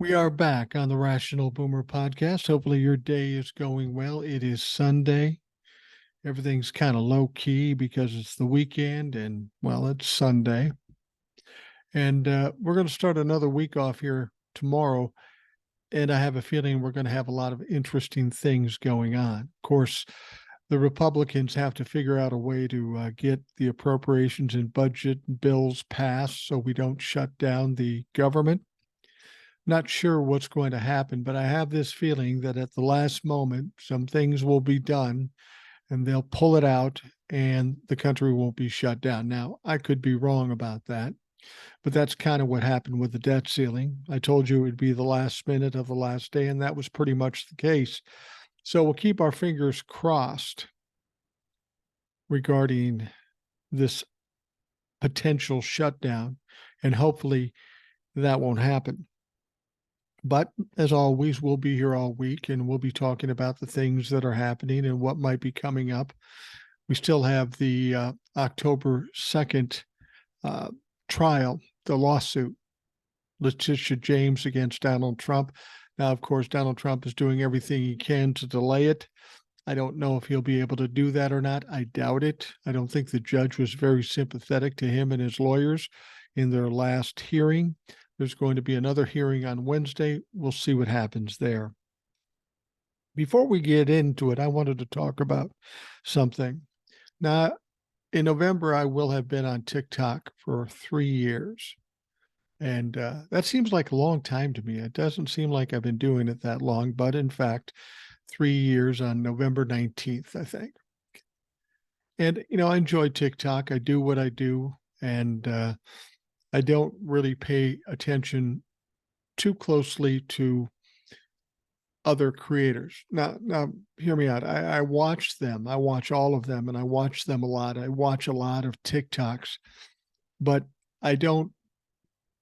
We are back on the Rational Boomer podcast. Hopefully, your day is going well. It is Sunday. Everything's kind of low key because it's the weekend and, well, it's Sunday. And we're going to start another week off here tomorrow. And I have a feeling we're going to have a lot of interesting things going on. Of course, the Republicans have to figure out a way to get the appropriations and budget bills passed so we don't shut down the government. Not sure what's going to happen, but I have this feeling that at the last moment, some things will be done and they'll pull it out and the country won't be shut down. Now, I could be wrong about that, but that's kind of what happened with the debt ceiling. I told you it would be the last minute of the last day, and that was pretty much the case. So we'll keep our fingers crossed regarding this potential shutdown, and hopefully that won't happen. But as always, we'll be here all week and we'll be talking about the things that are happening and what might be coming up. We still have the October 2nd trial, the lawsuit, Letitia James against Donald Trump. Now, of course, Donald Trump is doing everything he can to delay it. I don't know if he'll be able to do that or not. I doubt it. I don't think the judge was very sympathetic to him and his lawyers in their last hearing. There's going to be another hearing on Wednesday. We'll see what happens there. Before we get into it, I wanted to talk about something. Now, in November, I will have been on TikTok for 3 years. And that seems like a long time to me. It doesn't seem like I've been doing it that long, but in fact, 3 years on November 19th, I think. And, I enjoy TikTok. I do what I do. And I don't really pay attention too closely to other creators. Now, hear me out. I watch them. I watch all of them, and I watch them a lot. I watch a lot of TikToks, but I don't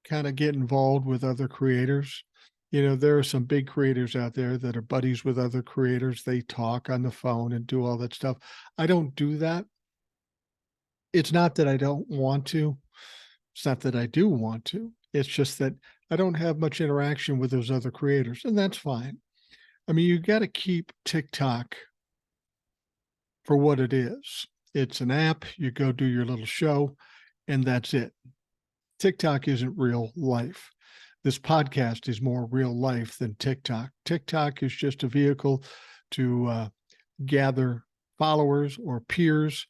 kind of get involved with other creators. There are some big creators out there that are buddies with other creators. They talk on the phone and do all that stuff. I don't do that. It's not that I don't want to. It's not that I do want to. It's just that I don't have much interaction with those other creators, and that's fine. I mean, you got to keep TikTok for what it is. It's an app. You go do your little show, and that's it. TikTok isn't real life. This podcast is more real life than TikTok. TikTok is just a vehicle to gather followers or peers,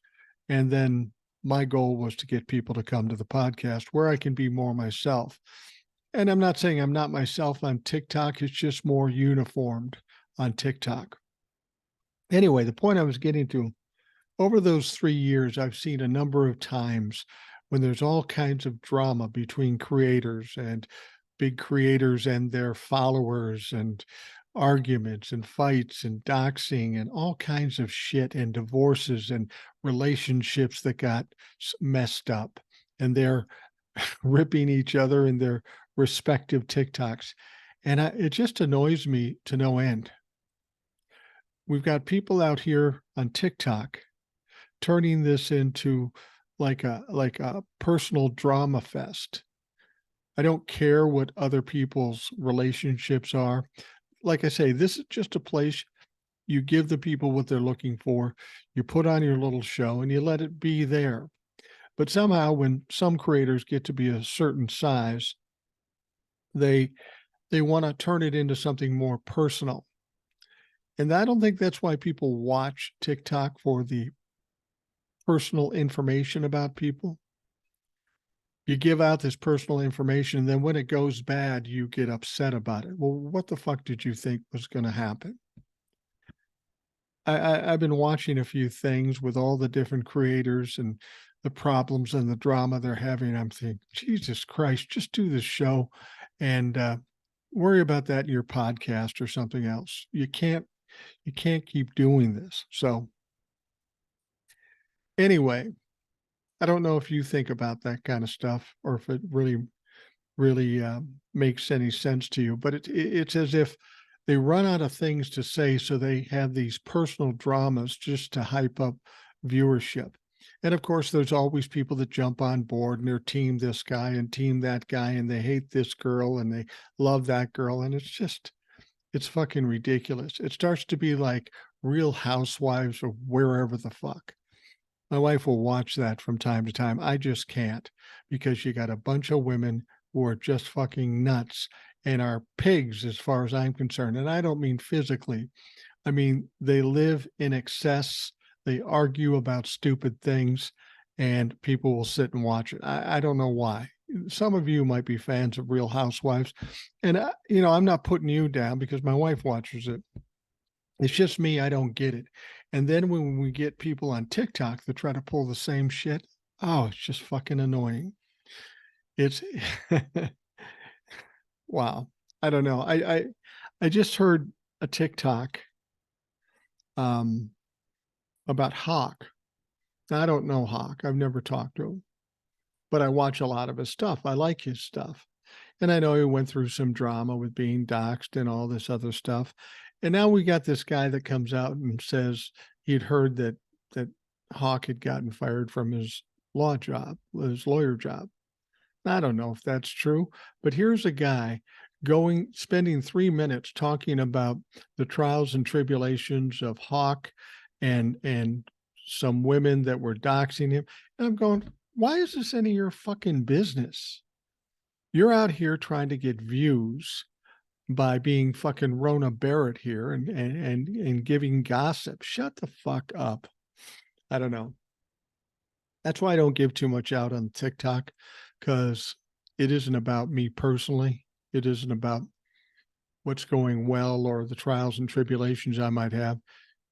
and then my goal was to get people to come to the podcast where I can be more myself. And I'm not saying I'm not myself on TikTok. It's just more uniformed on TikTok. Anyway, the point I was getting to, over those 3 years, I've seen a number of times when there's all kinds of drama between creators and big creators and their followers, and arguments and fights and doxing and all kinds of shit, and divorces and relationships that got messed up, and they're ripping each other in their respective TikToks. And it just annoys me to no end. We've got people out here on TikTok turning this into like a personal drama fest. I don't care what other people's relationships are. Like I say, this is just a place you give the people what they're looking for. You put on your little show and you let it be there. But somehow when some creators get to be a certain size, they want to turn it into something more personal. And I don't think that's why people watch TikTok, for the personal information about people. You give out this personal information, and then when it goes bad, you get upset about it. Well, what the fuck did you think was going to happen? I've been watching a few things with all the different creators and the problems and the drama they're having. I'm thinking, Jesus Christ, just do this show and worry about that in your podcast or something else. You can't keep doing this. So anyway, I don't know if you think about that kind of stuff or if it really makes any sense to you, but it's as if they run out of things to say, so they have these personal dramas just to hype up viewership. And of course, there's always people that jump on board and they're team this guy and team that guy, and they hate this girl and they love that girl. And it's fucking ridiculous. It starts to be like Real Housewives or wherever the fuck. My wife will watch that from time to time. I just can't, because you got a bunch of women who are just fucking nuts and are pigs as far as I'm concerned. And I don't mean physically. I mean, they live in excess. They argue about stupid things, and people will sit and watch it. I don't know why. Some of you might be fans of Real Housewives, and I'm not putting you down because my wife watches it. It's just me. I don't get it. And then when we get people on TikTok that try to pull the same shit, oh, it's just fucking annoying. It's wow. I don't know. I just heard a TikTok um about Hawk. Now, I don't know Hawk. I've never talked to him, but I watch a lot of his stuff. I like his stuff. And I know he went through some drama with being doxxed and all this other stuff. And now we got this guy that comes out and says he'd heard that Hawk had gotten fired from his law job, his lawyer job. I don't know if that's true, but here's a guy spending 3 minutes talking about the trials and tribulations of Hawk and some women that were doxing him. And I'm going, why is this any of your fucking business? You're out here trying to get views by being fucking Rona Barrett here and giving gossip. Shut the fuck up. I don't know. That's why I don't give too much out on TikTok, because it isn't about me personally. It isn't about what's going well or the trials and tribulations I might have.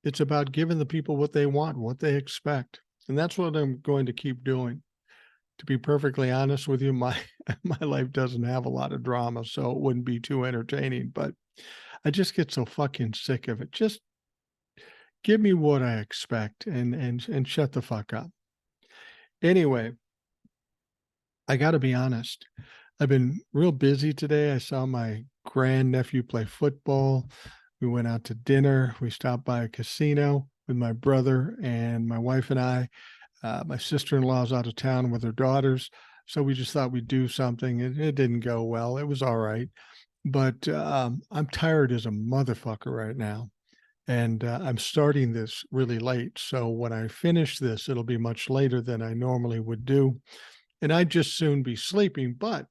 It's about giving the people what they want, what they expect. And that's what I'm going to keep doing. To be perfectly honest with you, my life doesn't have a lot of drama, so it wouldn't be too entertaining, but I just get so fucking sick of it. Just give me what I expect and shut the fuck up. Anyway, I got to be honest. I've been real busy today. I saw my grandnephew play football. We went out to dinner. We stopped by a casino with my brother and my wife and I. My sister-in-law's out of town with her daughters, so we just thought we'd do something. It didn't go well. It was all right, but I'm tired as a motherfucker right now, and I'm starting this really late. So when I finish this, it'll be much later than I normally would do, and I'd just soon be sleeping. But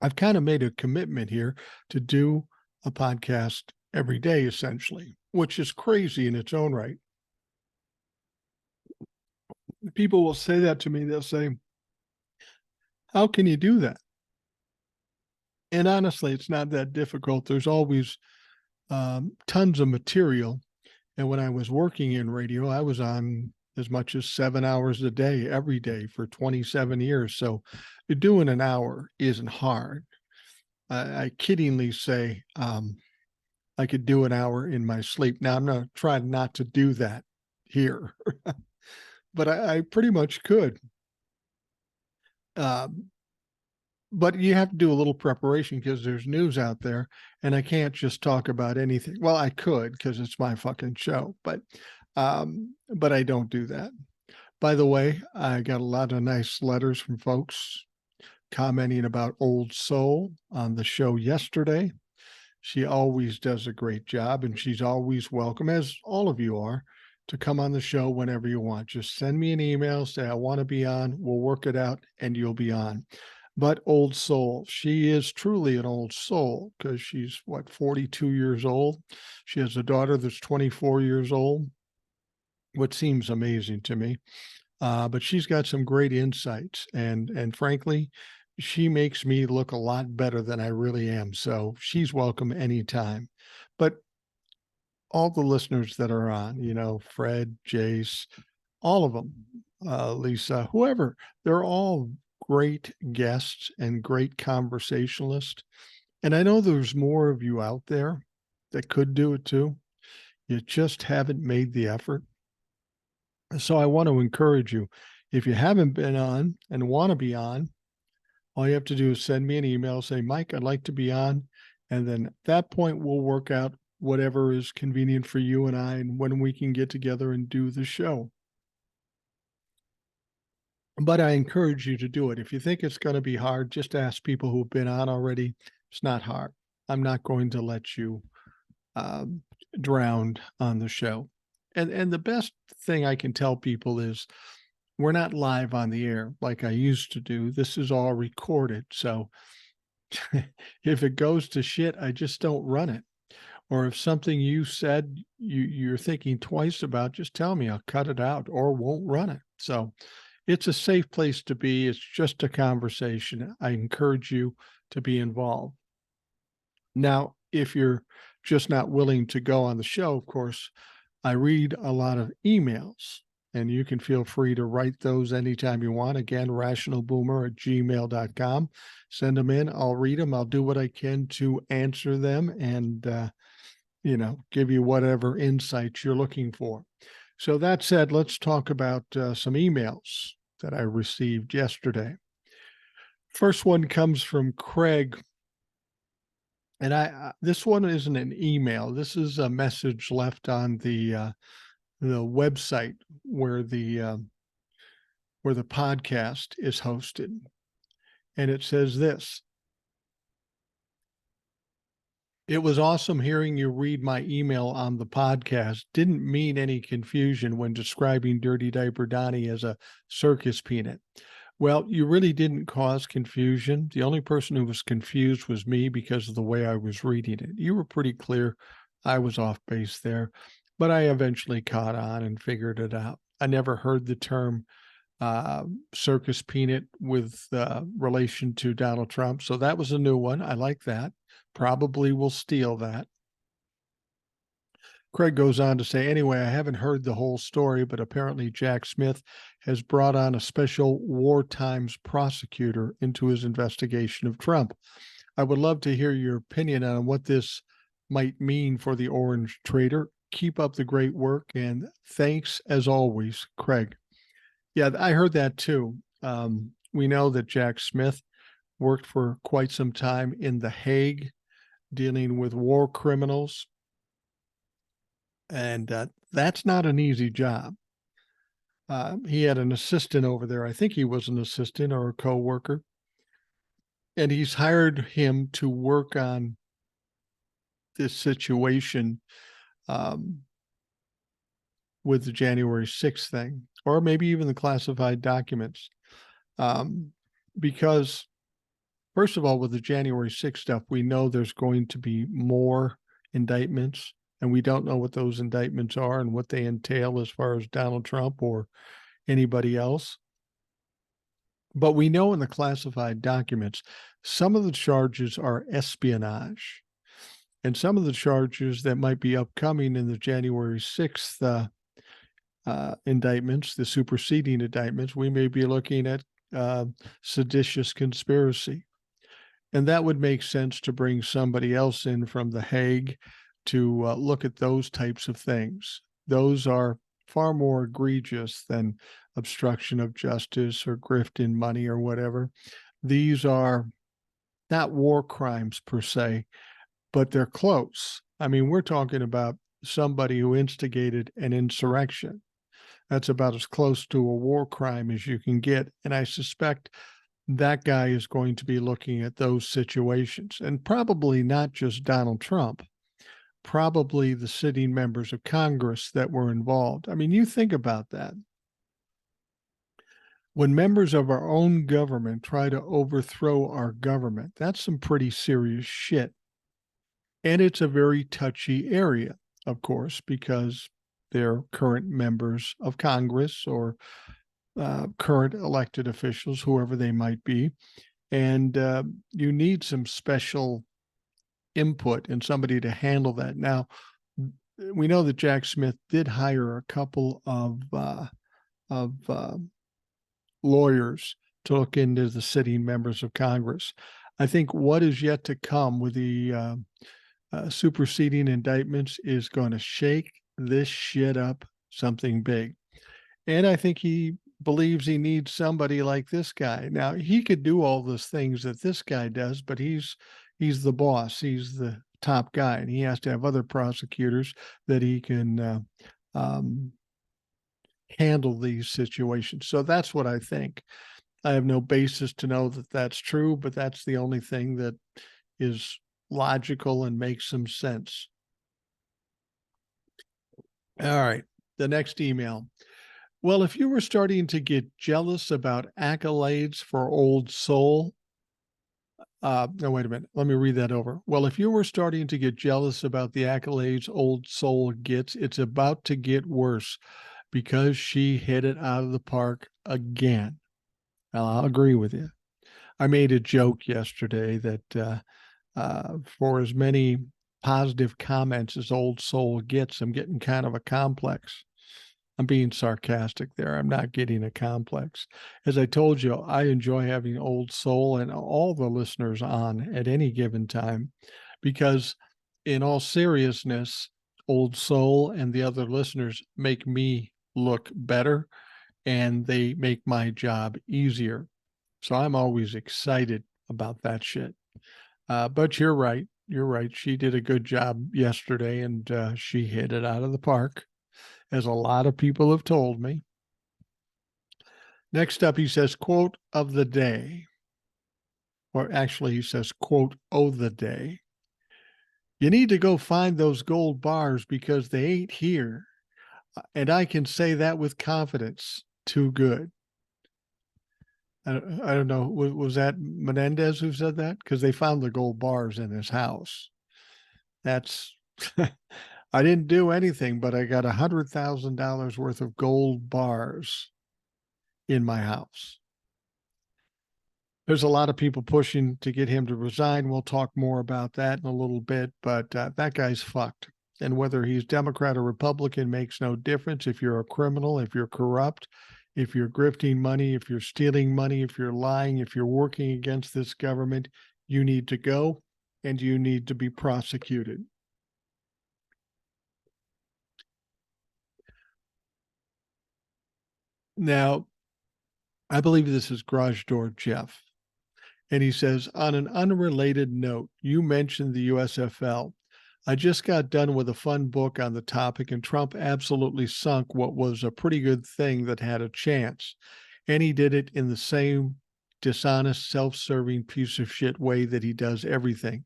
I've kind of made a commitment here to do a podcast every day, essentially, which is crazy in its own right. People will say that to me. They'll say, how can you do that? And honestly, it's not that difficult. There's always tons of material. And when I was working in radio, I was on as much as 7 hours a day, every day for 27 years. So doing an hour isn't hard. I kiddingly say I could do an hour in my sleep. Now, I'm not trying not to do that here, but I pretty much could. But you have to do a little preparation because there's news out there, and I can't just talk about anything. Well, I could because it's my fucking show, but I don't do that. By the way, I got a lot of nice letters from folks commenting about Old Soul on the show yesterday. She always does a great job, and she's always welcome, as all of you are, to come on the show whenever you want. Just send me an email, say, I want to be on. We'll work it out, and you'll be on. But Old Soul, she is truly an old soul because she's, 42 years old. She has a daughter that's 24 years old, which seems amazing to me. But she's got some great insights, and frankly, she makes me look a lot better than I really am. So she's welcome anytime. But all the listeners that are on, Fred, Jace, all of them, Lisa, whoever, they're all great guests and great conversationalists. And I know there's more of you out there that could do it too. You just haven't made the effort. So I want to encourage you, if you haven't been on and want to be on, all you have to do is send me an email, say, Mike, I'd like to be on. And then at that point, we'll work out whatever is convenient for you and I and when we can get together and do the show. But I encourage you to do it. If you think it's going to be hard, just ask people who've been on already. It's not hard. I'm not going to let you drown on the show. And the best thing I can tell people is we're not live on the air like I used to do. This is all recorded. So if it goes to shit, I just don't run it. Or if something you said you're thinking twice about, just tell me. I'll cut it out or won't run it. So it's a safe place to be. It's just a conversation. I encourage you to be involved. Now, if you're just not willing to go on the show, of course, I read a lot of emails, and you can feel free to write those anytime you want. Again, rationalboomer@gmail.com. Send them in. I'll read them. I'll do what I can to answer them and, give you whatever insights you're looking for. So that said, let's talk about some emails that I received yesterday. First one comes from Craig. And this one isn't an email. This is a message left on the website where the podcast is hosted, and it says this: "It was awesome hearing you read my email on the podcast. Didn't mean any confusion when describing Dirty Diaper Donnie as a circus peanut. Well, you really didn't cause confusion. The only person who was confused was me because of the way I was reading it. You were pretty clear. I was off base there, but I eventually caught on and figured it out. I never heard the term circus peanut with relation to Donald Trump. So that was a new one. I like that. Probably will steal that." Craig goes on to say, "Anyway, I haven't heard the whole story, but apparently Jack Smith has brought on a special war times prosecutor into his investigation of Trump. I would love to hear your opinion on what this might mean for the Orange Trader. Keep up the great work, and thanks as always, Craig." Yeah, I heard that too. We know that Jack Smith worked for quite some time in The Hague, dealing with war criminals. And that's not an easy job. He had an assistant over there. I think he was an assistant or a co-worker. And he's hired him to work on this situation with the January 6th thing, or maybe even the classified documents. Because, first of all, with the January 6th stuff, we know there's going to be more indictments, and we don't know what those indictments are and what they entail as far as Donald Trump or anybody else. But we know in the classified documents, some of the charges are espionage. And some of the charges that might be upcoming in the January 6th indictments, the superseding indictments, we may be looking at seditious conspiracy. And that would make sense to bring somebody else in from The Hague to look at those types of things. Those are far more egregious than obstruction of justice or grifting money or whatever. These are not war crimes per se, but they're close. I mean, we're talking about somebody who instigated an insurrection. That's about as close to a war crime as you can get. And I suspect that guy is going to be looking at those situations, and probably not just Donald Trump, probably the sitting members of Congress that were involved. I mean, you think about that. When members of our own government try to overthrow our government, that's some pretty serious shit. And it's a very touchy area, of course, because they're current members of Congress or current elected officials, whoever they might be. And you need some special input and somebody to handle that. Now, we know that Jack Smith did hire a couple of lawyers to look into the sitting members of Congress. I think what is yet to come with the superseding indictments is going to shake this shit up something big. And I think he believes he needs somebody like this guy. Now, he could do all those things that this guy does, but he's the boss. He's the top guy, and he has to have other prosecutors that he can handle these situations. So that's what I think. I have no basis to know that that's true, but that's the only thing that is logical and makes some sense. All right. The next email. Well, if you were starting to get jealous about accolades for Old Soul, no, wait a minute. Let me read that over. Well, if you were starting to get jealous about the accolades Old Soul gets, it's about to get worse because she hit it out of the park again. Well, I'll agree with you. I made a joke yesterday that for as many positive comments as Old Soul gets, I'm getting kind of a complex. I'm being sarcastic there. I'm not getting a complex. As I told you, I enjoy having Old Soul and all the listeners on at any given time because, in all seriousness, Old Soul and the other listeners make me look better and they make my job easier. So I'm always excited about that shit. But you're right. You're right. She did a good job yesterday and she hit it out of the park, as a lot of people have told me. Next up, he says, quote of the day. Or actually, he says, quote, oh, the day. You need to go find those gold bars because they ain't here. And I can say that with confidence. Too good. I don't know. Was that Menendez who said that? Because they found the gold bars in his house. That's, I didn't do anything, but I got $100,000 worth of gold bars in my house. There's a lot of people pushing to get him to resign. We'll talk more about that in a little bit, but that guy's fucked. And whether he's Democrat or Republican makes no difference. If you're a criminal, if you're corrupt, if you're grifting money, if you're stealing money, if you're lying, if you're working against this government, you need to go and you need to be prosecuted. Now, I believe this is Garage Door Jeff. And he says, on an unrelated note, you mentioned the USFL. I just got done with a fun book on the topic, and Trump absolutely sunk what was a pretty good thing that had a chance. And he did it in the same dishonest, self-serving piece of shit way that he does everything.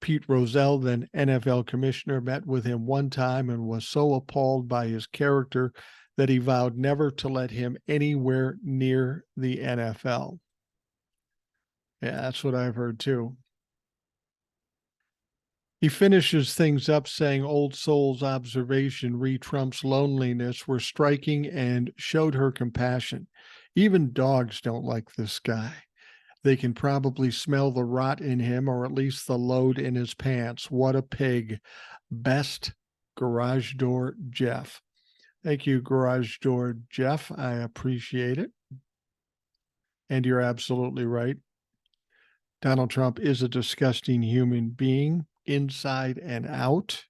Pete Rozelle, then NFL commissioner, met with him one time and was so appalled by his character that he vowed never to let him anywhere near the NFL. Yeah, that's what I've heard too. He finishes things up saying Old Soul's observation re Trump's loneliness were striking and showed her compassion. Even dogs don't like this guy. They can probably smell the rot in him or at least the load in his pants. What a pig. Best Garage Door Jeff. Thank you, Garage Door Jeff. I appreciate it. And you're absolutely right. Donald Trump is a disgusting human being, inside and out.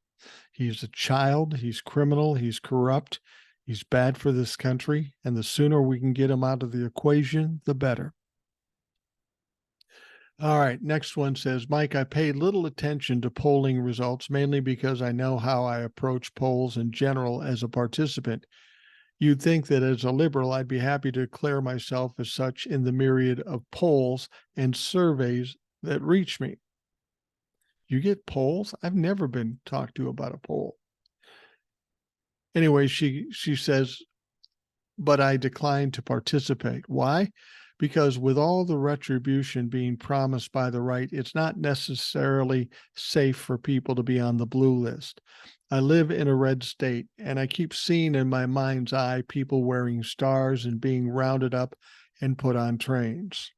He's a child. He's criminal. He's corrupt. He's bad for this country. And the sooner we can get him out of the equation, the better. All right. Next one says, Mike, I pay little attention to polling results, mainly because I know how I approach polls in general as a participant. You'd think that as a liberal, I'd be happy to declare myself as such in the myriad of polls and surveys that reach me. You get polls? I've never been talked to about a poll. Anyway, she says, but I declined to participate. Why? Because with all the retribution being promised by the right, it's not necessarily safe for people to be on the blue list. I live in a red state, and I keep seeing in my mind's eye people wearing stars and being rounded up and put on trains.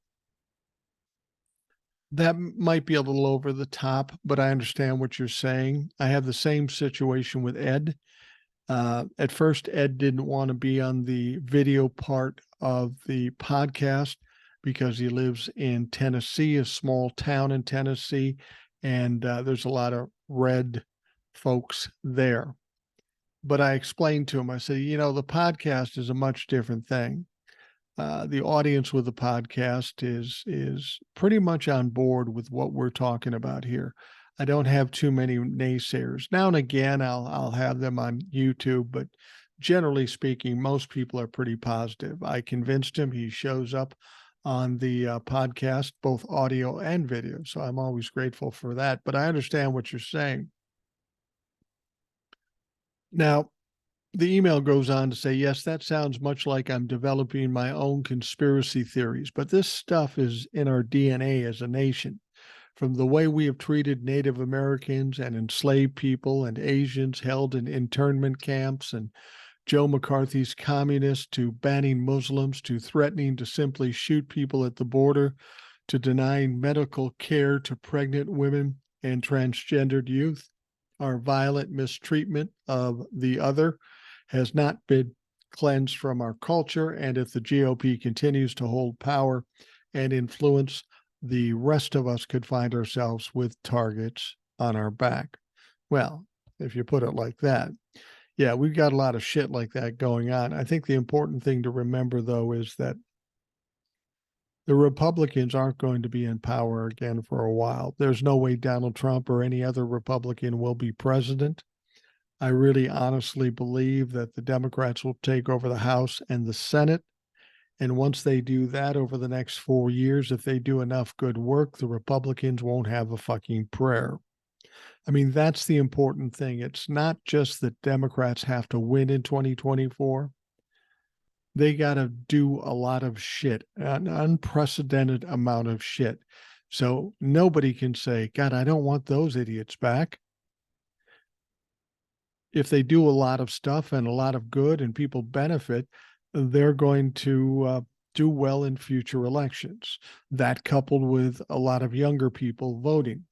That might be a little over the top, but I understand what you're saying. I have the same situation with Ed. At first, Ed didn't want to be on the video part of the podcast because he lives in Tennessee, a small town in Tennessee, and there's a lot of red folks there. But I explained to him, I said, the podcast is a much different thing. The audience with the podcast is pretty much on board with what we're talking about here. I don't have too many naysayers. Now and again, I'll have them on YouTube, but generally speaking, most people are pretty positive. I convinced him. He shows up on the podcast, both audio and video. So I'm always grateful for that. But I understand what you're saying. Now, the email goes on to say, yes, that sounds much like I'm developing my own conspiracy theories, but this stuff is in our DNA as a nation. From the way we have treated Native Americans and enslaved people and Asians held in internment camps, and Joe McCarthy's communists, to banning Muslims, to threatening to simply shoot people at the border, to denying medical care to pregnant women and transgendered youth. Our violent mistreatment of the other has not been cleansed from our culture. And if the GOP continues to hold power and influence, the rest of us could find ourselves with targets on our back. Well, if you put it like that, yeah, we've got a lot of shit like that going on. I think the important thing to remember, though, is that the Republicans aren't going to be in power again for a while. There's no way Donald Trump or any other Republican will be president. I really honestly believe that the Democrats will take over the House and the Senate. And once they do that over the next 4 years, if they do enough good work, the Republicans won't have a fucking prayer. I mean, that's the important thing. It's not just that Democrats have to win in 2024. They got to do a lot of shit, an unprecedented amount of shit. So nobody can say, God, I don't want those idiots back. If they do a lot of stuff and a lot of good and people benefit, they're going to do well in future elections. That coupled with a lot of younger people voting.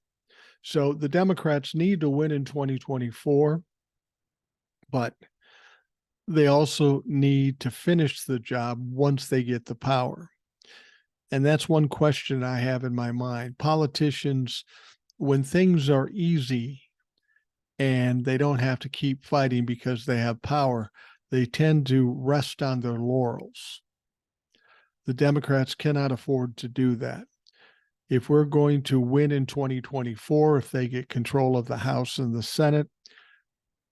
So the Democrats need to win in 2024, but they also need to finish the job once they get the power. And that's one question I have in my mind. Politicians, when things are easy and they don't have to keep fighting because they have power, they tend to rest on their laurels. The Democrats cannot afford to do that. If we're going to win in 2024, if they get control of the House and the Senate,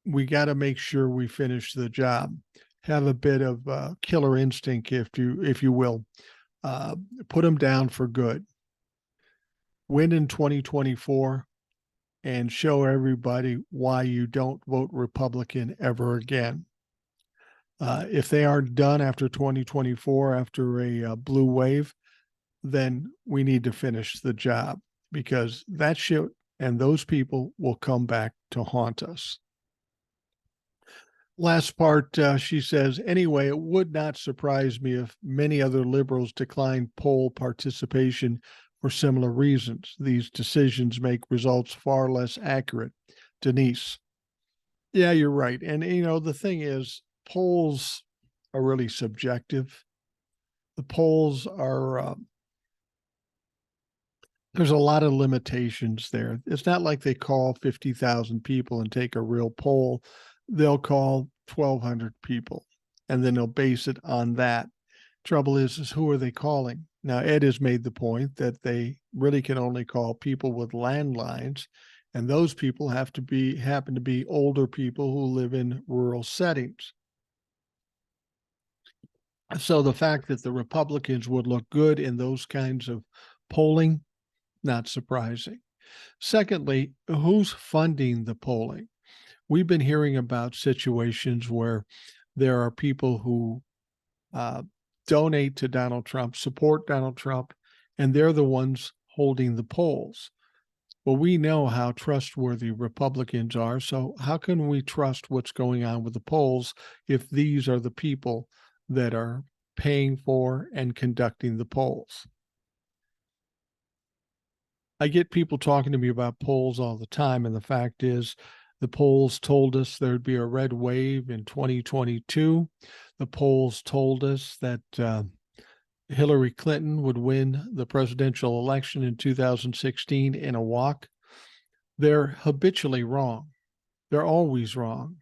we got to make sure we finish the job. Have a bit of killer instinct, if you will. Put them down for good. Win in 2024 and show everybody why you don't vote Republican ever again. If they aren't done after 2024, after a blue wave, then we need to finish the job, because that shit and those people will come back to haunt us. Last part, she says, anyway, it would not surprise me if many other liberals decline poll participation for similar reasons. These decisions make results far less accurate. Denise. Yeah, you're right. And, the thing is, polls are really subjective. The polls are, there's a lot of limitations there. It's not like they call 50,000 people and take a real poll. They'll call 1,200 people, and then they'll base it on that. Trouble is who are they calling? Now, Ed has made the point that they really can only call people with landlines, and those people happen to be older people who live in rural settings. So the fact that the Republicans would look good in those kinds of polling, not surprising. Secondly, who's funding the polling? We've been hearing about situations where there are people who donate to Donald Trump, support Donald Trump, and they're the ones holding the polls. Well, we know how trustworthy Republicans are, so how can we trust what's going on with the polls if these are the people that are paying for and conducting the polls? I get people talking to me about polls all the time, and the fact is, the polls told us there'd be a red wave in 2022. The polls told us that Hillary Clinton would win the presidential election in 2016 in a walk. They're habitually wrong. They're always wrong.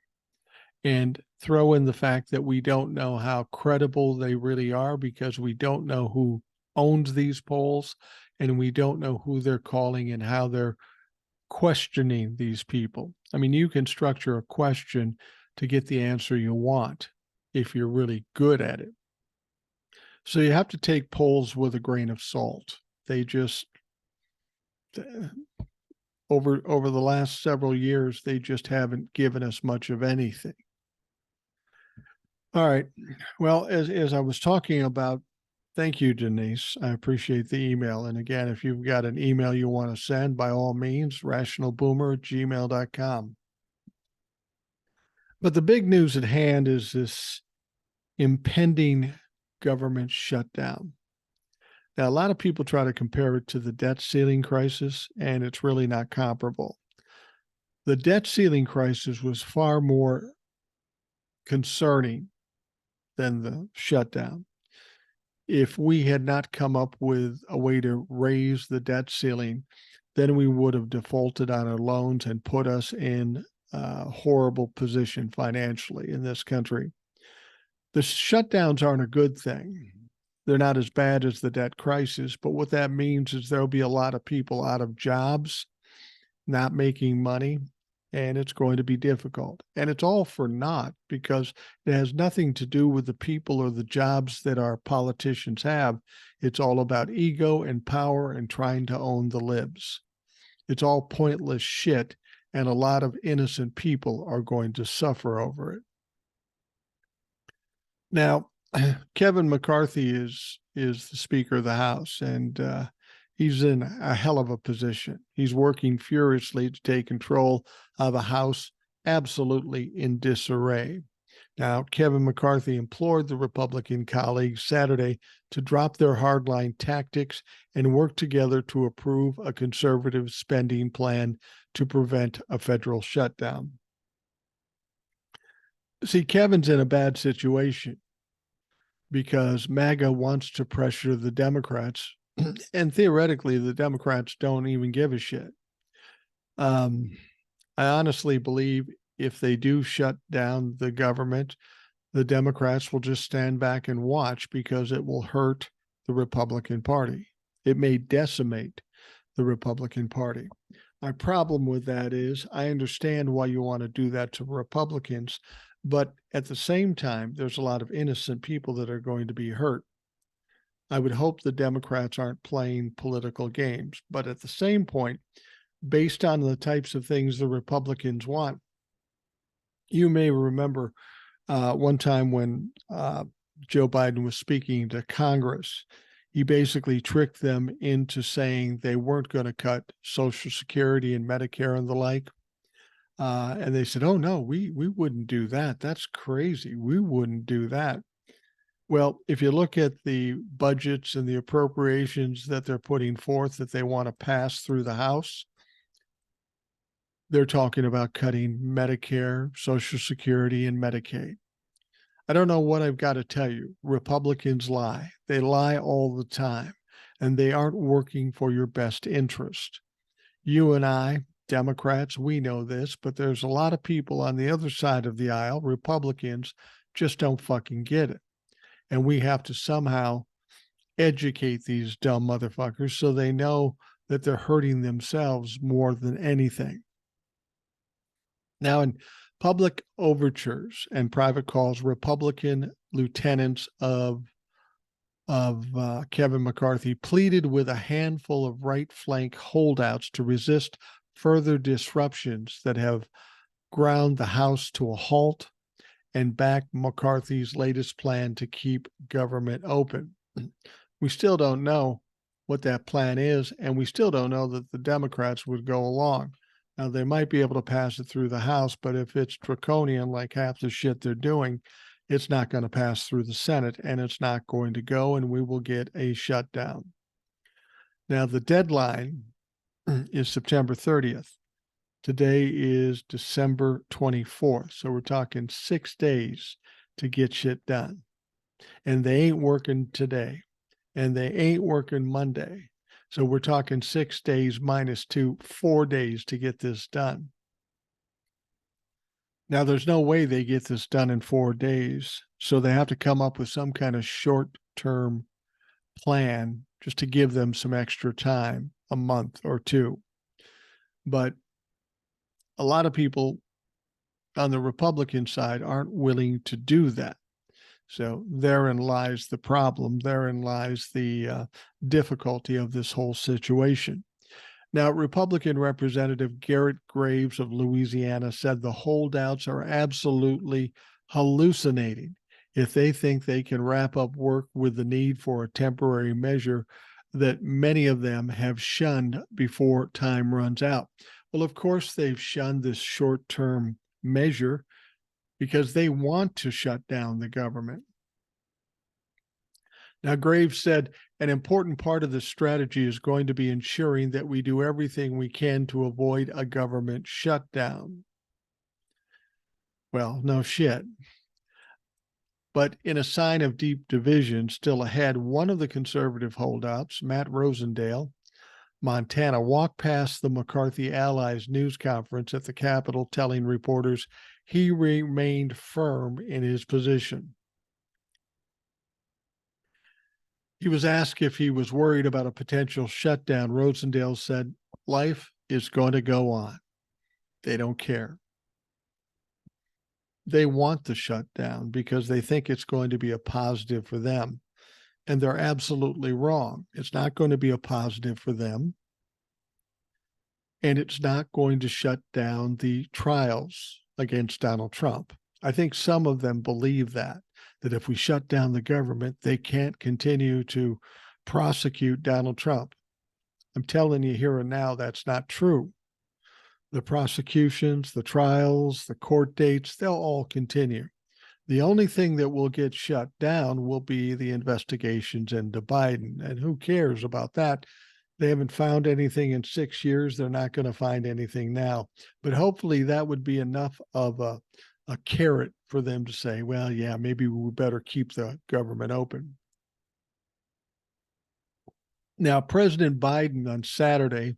And throw in the fact that we don't know how credible they really are, because we don't know who owns these polls, and we don't know who they're calling and how they're questioning these people. I mean, you can structure a question to get the answer you want if you're really good at it. So you have to take polls with a grain of salt. They just over the last several years, they just haven't given us much of anything. All right. Well, as I was talking about, thank you, Denise. I appreciate the email. And again, if you've got an email you want to send, by all means, rationalboomer@gmail.com. But the big news at hand is this impending government shutdown. Now, a lot of people try to compare it to the debt ceiling crisis, and it's really not comparable. The debt ceiling crisis was far more concerning than the shutdown. If we had not come up with a way to raise the debt ceiling, then we would have defaulted on our loans and put us in a horrible position financially in this country. The shutdowns aren't a good thing. They're not as bad as the debt crisis, but what that means is there'll be a lot of people out of jobs, not making money, and it's going to be difficult. And it's all for naught, because it has nothing to do with the people or the jobs that our politicians have. It's all about ego and power and trying to own the libs. It's all pointless shit, and a lot of innocent people are going to suffer over it. Now, Kevin McCarthy is the Speaker of the House, and he's in a hell of a position. He's working furiously to take control of a House absolutely in disarray. Now, Kevin McCarthy implored the Republican colleagues Saturday to drop their hardline tactics and work together to approve a conservative spending plan to prevent a federal shutdown. See, Kevin's in a bad situation because MAGA wants to pressure the Democrats, and theoretically, the Democrats don't even give a shit. I honestly believe if they do shut down the government, the Democrats will just stand back and watch, because it will hurt the Republican Party. It may decimate the Republican Party. My problem with that is I understand why you want to do that to Republicans, but at the same time, there's a lot of innocent people that are going to be hurt. I would hope the Democrats aren't playing political games, but at the same point, based on the types of things the Republicans want, you may remember one time when Joe Biden was speaking to Congress, he basically tricked them into saying they weren't going to cut Social Security and Medicare and the like. And they said, oh, no, we wouldn't do that. That's crazy. We wouldn't do that. Well, if you look at the budgets and the appropriations that they're putting forth that they want to pass through the House, they're talking about cutting Medicare, Social Security, and Medicaid. I don't know what I've got to tell you. Republicans lie. They lie all the time, and they aren't working for your best interest. You and I, Democrats, we know this, but there's a lot of people on the other side of the aisle, Republicans, just don't fucking get it. And we have to somehow educate these dumb motherfuckers so they know that they're hurting themselves more than anything. Now, in public overtures and private calls, Republican lieutenants of Kevin McCarthy pleaded with a handful of right flank holdouts to resist further disruptions that have ground the House to a halt and back McCarthy's latest plan to keep government open. We still don't know what that plan is, and we still don't know that the Democrats would go along. Now, they might be able to pass it through the House, but if it's draconian like half the shit they're doing, it's not going to pass through the Senate, and it's not going to go, and we will get a shutdown. Now, the deadline is September 30th. Today is December 24th, so we're talking 6 days to get shit done. And they ain't working today, and they ain't working Monday. So we're talking 6 days minus 2, 4 days to get this done. Now, there's no way they get this done in 4 days, so they have to come up with some kind of short-term plan just to give them some extra time, a month or two. But a lot of people on the Republican side aren't willing to do that. So therein lies the problem. Therein lies the difficulty of this whole situation. Now, Republican Representative Garrett Graves of Louisiana said the holdouts are absolutely hallucinating if they think they can wrap up work with the need for a temporary measure that many of them have shunned before time runs out. Well, of course, they've shunned this short-term measure because they want to shut down the government. Now, Graves said an important part of the strategy is going to be ensuring that we do everything we can to avoid a government shutdown. Well, no shit. But in a sign of deep division still ahead, one of the conservative holdouts, Matt Rosendale, Montana, walked past the McCarthy Allies news conference at the Capitol, telling reporters he remained firm in his position. He was asked if he was worried about a potential shutdown. Rosendale said, life is going to go on. They don't care. They want the shutdown because they think it's going to be a positive for them. And they're absolutely wrong. It's not going to be a positive for them. And it's not going to shut down the trials against Donald Trump. I think some of them believe that if we shut down the government, they can't continue to prosecute Donald Trump. I'm telling you here and now, that's not true. The prosecutions, the trials, the court dates, they'll all continue. The only thing that will get shut down will be the investigations into Biden. And who cares about that? They haven't found anything in 6 years. They're not going to find anything now. But hopefully that would be enough of a carrot for them to say, well, yeah, maybe we better keep the government open. Now, President Biden on Saturday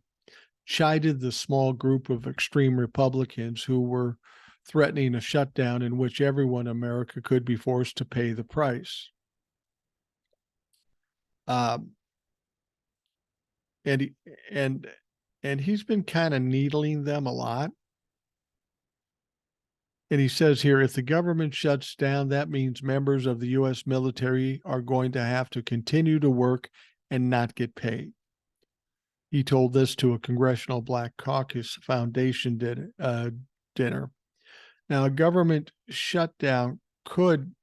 chided the small group of extreme Republicans who were threatening a shutdown in which everyone in America could be forced to pay the price. And he's been kind of needling them a lot. And he says here, if the government shuts down, that means members of the U.S. military are going to have to continue to work and not get paid. He told this to a Congressional Black Caucus Foundation dinner. Now, a government shutdown could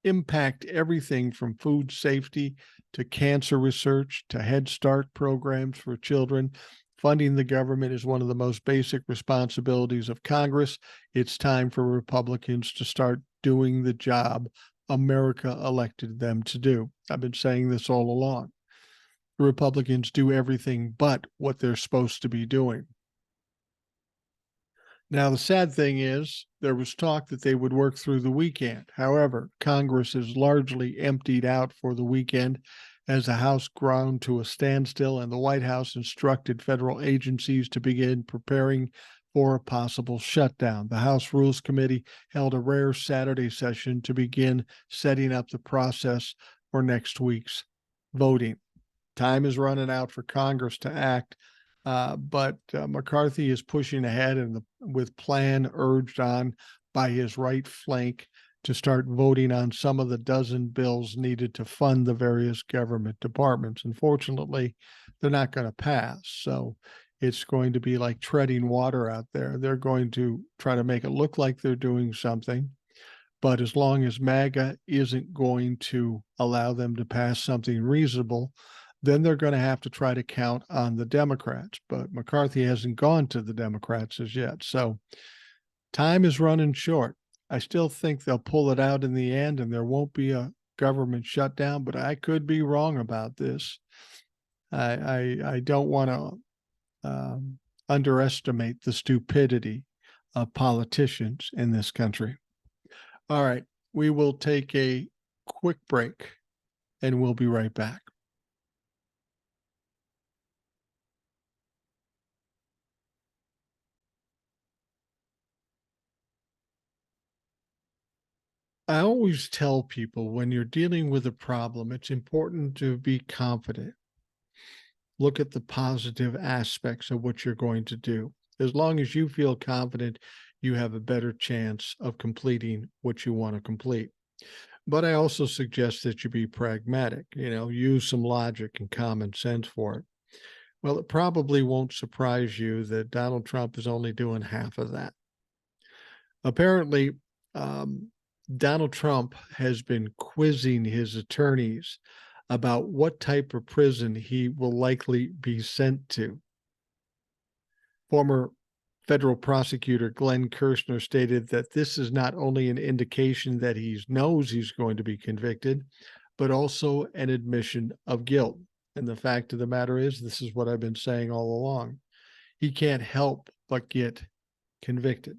impact everything from food safety to cancer research to Head Start programs for children. Funding the government is one of the most basic responsibilities of Congress. It's time for Republicans to start doing the job America elected them to do. I've been saying this all along. The Republicans do everything but what they're supposed to be doing. Now, the sad thing is there was talk that they would work through the weekend. However, Congress is largely emptied out for the weekend as the House ground to a standstill and the White House instructed federal agencies to begin preparing for a possible shutdown. The House Rules Committee held a rare Saturday session to begin setting up the process for next week's voting. Time is running out for Congress to act, but McCarthy is pushing ahead and with plan urged on by his right flank to start voting on some of the dozen bills needed to fund the various government departments. Unfortunately, they're not going to pass. So it's going to be like treading water out there. They're going to try to make it look like they're doing something. But as long as MAGA isn't going to allow them to pass something reasonable, then they're going to have to try to count on the Democrats. But McCarthy hasn't gone to the Democrats as yet. So time is running short. I still think they'll pull it out in the end and there won't be a government shutdown, but I could be wrong about this. I don't want to underestimate the stupidity of politicians in this country. All right, we will take a quick break and we'll be right back. I always tell people when you're dealing with a problem, it's important to be confident. Look at the positive aspects of what you're going to do. As long as you feel confident you have a better chance of completing what you want to complete. But I also suggest that you be pragmatic, use some logic and common sense for it. Well, it probably won't surprise you that Donald Trump is only doing half of that. Apparently, Donald Trump has been quizzing his attorneys about what type of prison he will likely be sent to. Former federal prosecutor Glenn Kirshner stated that this is not only an indication that he knows he's going to be convicted, but also an admission of guilt. And the fact of the matter is, this is what I've been saying all along. He can't help but get convicted.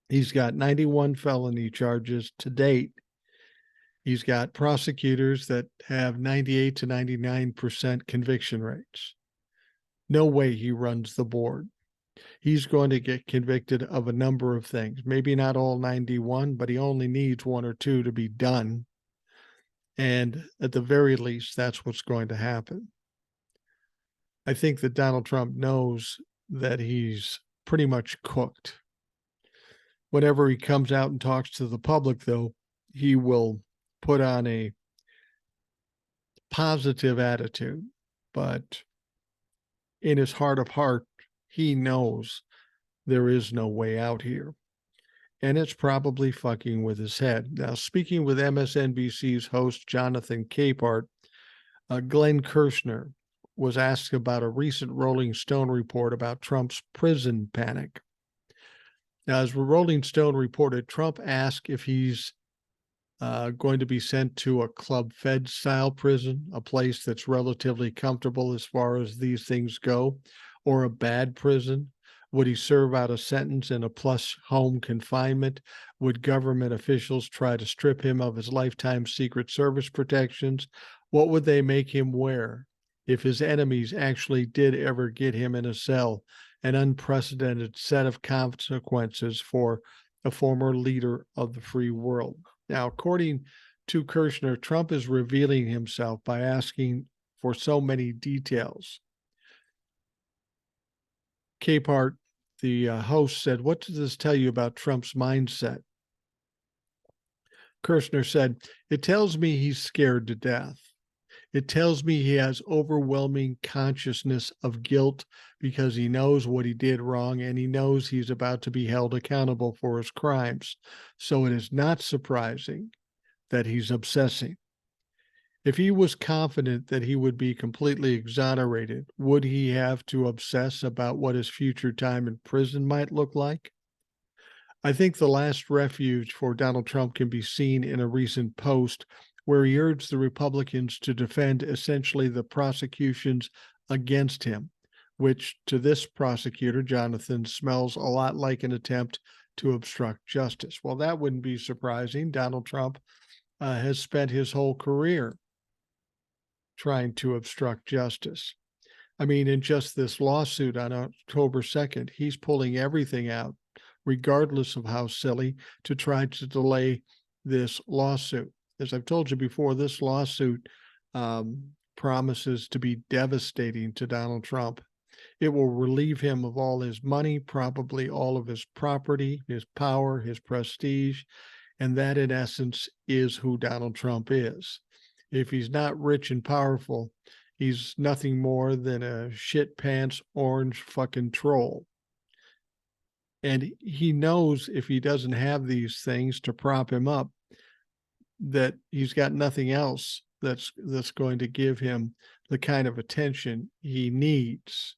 He's got 91 felony charges to date. He's got prosecutors that have 98 to 99% conviction rates. No way he runs the board. He's going to get convicted of a number of things. Maybe not all 91, but he only needs one or two to be done. And at the very least, that's what's going to happen. I think that Donald Trump knows that he's pretty much cooked. Whenever he comes out and talks to the public, though, he will put on a positive attitude, but in his heart of heart, he knows there is no way out here. And it's probably fucking with his head. Now, speaking with MSNBC's host, Jonathan Capehart, Glenn Kirshner was asked about a recent Rolling Stone report about Trump's prison panic. Now, as Rolling Stone reported, Trump asked if he's going to be sent to a Club Fed style prison, a place that's relatively comfortable as far as these things go, or a bad prison. Would he serve out a sentence in a plush home confinement? Would government officials try to strip him of his lifetime Secret Service protections? What would they make him wear if his enemies actually did ever get him in a cell? An unprecedented set of consequences for a former leader of the free world. Now, according to Kirshner, Trump is revealing himself by asking for so many details. Capehart, the host, said, "What does this tell you about Trump's mindset?" Kirshner said, "It tells me he's scared to death. It tells me he has overwhelming consciousness of guilt because he knows what he did wrong and he knows he's about to be held accountable for his crimes. So it is not surprising that he's obsessing. If he was confident that he would be completely exonerated, would he have to obsess about what his future time in prison might look like?" I think the last refuge for Donald Trump can be seen in a recent post where he urged the Republicans to defend essentially the prosecutions against him, which to this prosecutor, Jonathan, smells a lot like an attempt to obstruct justice. Well, that wouldn't be surprising. Donald Trump has spent his whole career trying to obstruct justice. I mean, in just this lawsuit on October 2nd, he's pulling everything out, regardless of how silly, to try to delay this lawsuit. As I've told you before, this lawsuit promises to be devastating to Donald Trump. It will relieve him of all his money, probably all of his property, his power, his prestige, and that in essence is who Donald Trump is. If he's not rich and powerful, he's nothing more than a shit pants orange fucking troll. And he knows if he doesn't have these things to prop him up, that he's got nothing else that's going to give him the kind of attention he needs.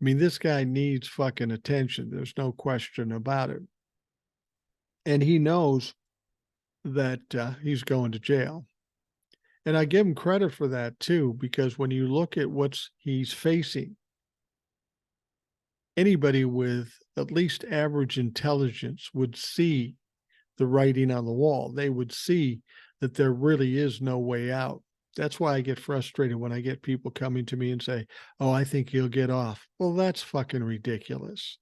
I mean, this guy needs fucking attention. There's no question about it. And he knows that he's going to jail. And I give him credit for that too, because when you look at what he's facing, anybody with at least average intelligence would see the writing on the wall. They would see that there really is no way out. That's why I get frustrated when I get people coming to me and say, "Oh, I think he'll get off." Well, that's fucking ridiculous.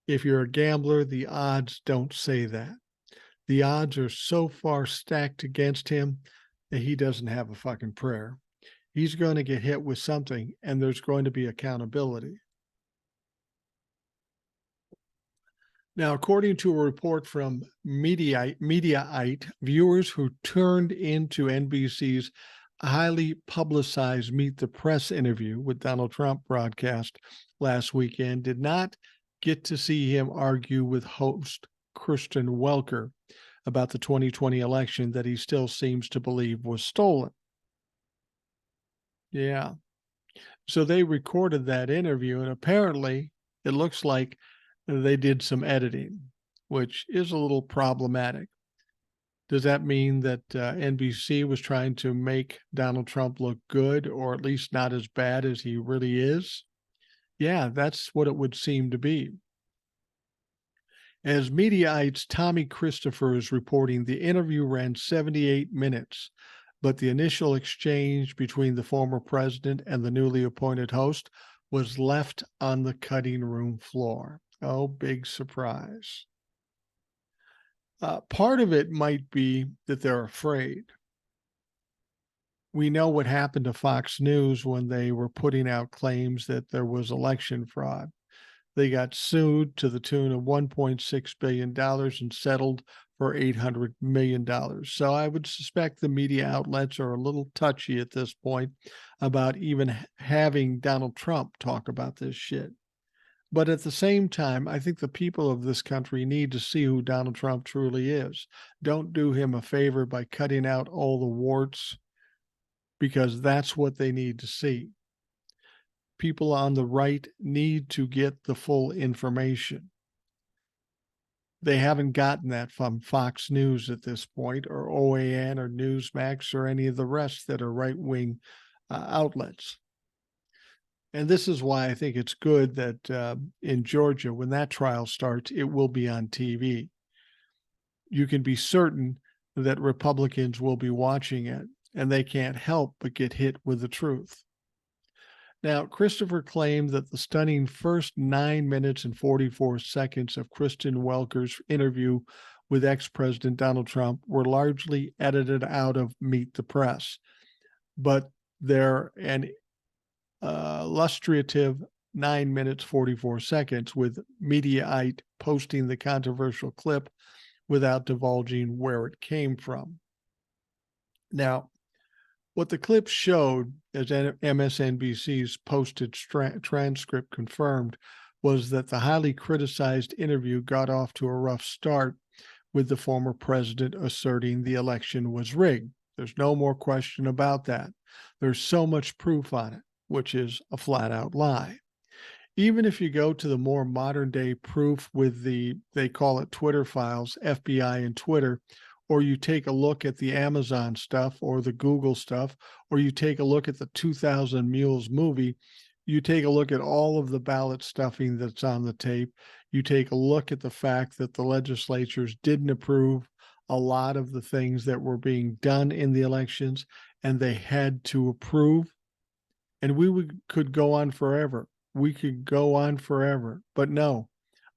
If you're a gambler, the odds don't say that. The odds are so far stacked against him that he doesn't have a fucking prayer. He's going to get hit with something, and there's going to be accountability. Now, according to a report from Mediaite, viewers who turned into NBC's highly publicized Meet the Press interview with Donald Trump broadcast last weekend did not get to see him argue with host Kristen Welker about the 2020 election that he still seems to believe was stolen. Yeah. So they recorded that interview, and apparently it looks like they did some editing, which is a little problematic. Does that mean that NBC was trying to make Donald Trump look good, or at least not as bad as he really is? Yeah, that's what it would seem to be. As Mediaite's Tommy Christopher is reporting, the interview ran 78 minutes, but the initial exchange between the former president and the newly appointed host was left on the cutting room floor. Oh, big surprise. Part of it might be that they're afraid. We know what happened to Fox News when they were putting out claims that there was election fraud. They got sued to the tune of $1.6 billion and settled for $800 million. So I would suspect the media outlets are a little touchy at this point about even having Donald Trump talk about this shit. But at the same time, I think the people of this country need to see who Donald Trump truly is. Don't do him a favor by cutting out all the warts, because that's what they need to see. People on the right need to get the full information. They haven't gotten that from Fox News at this point, or OAN, or Newsmax, or any of the rest that are right-wing outlets. And this is why I think it's good that in Georgia, when that trial starts, it will be on TV. You can be certain that Republicans will be watching it, and they can't help but get hit with the truth. Now, Christopher claimed that the stunning first 9 minutes and 44 seconds of Kristen Welker's interview with ex-President Donald Trump were largely edited out of Meet the Press, but they're an illustrative 9 minutes 44 seconds, with Mediaite posting the controversial clip without divulging where it came from. Now, what the clip showed, as MSNBC's posted transcript confirmed, was that the highly criticized interview got off to a rough start, with the former president asserting the election was rigged. There's no more question about that. There's so much proof on it, which is a flat out lie. Even if you go to the more modern day proof with they call it Twitter files, FBI and Twitter, or you take a look at the Amazon stuff or the Google stuff, or you take a look at the 2000 Mules movie, you take a look at all of the ballot stuffing that's on the tape, you take a look at the fact that the legislatures didn't approve a lot of the things that were being done in the elections, and they had to approve. And could go on forever. We could go on forever. But no,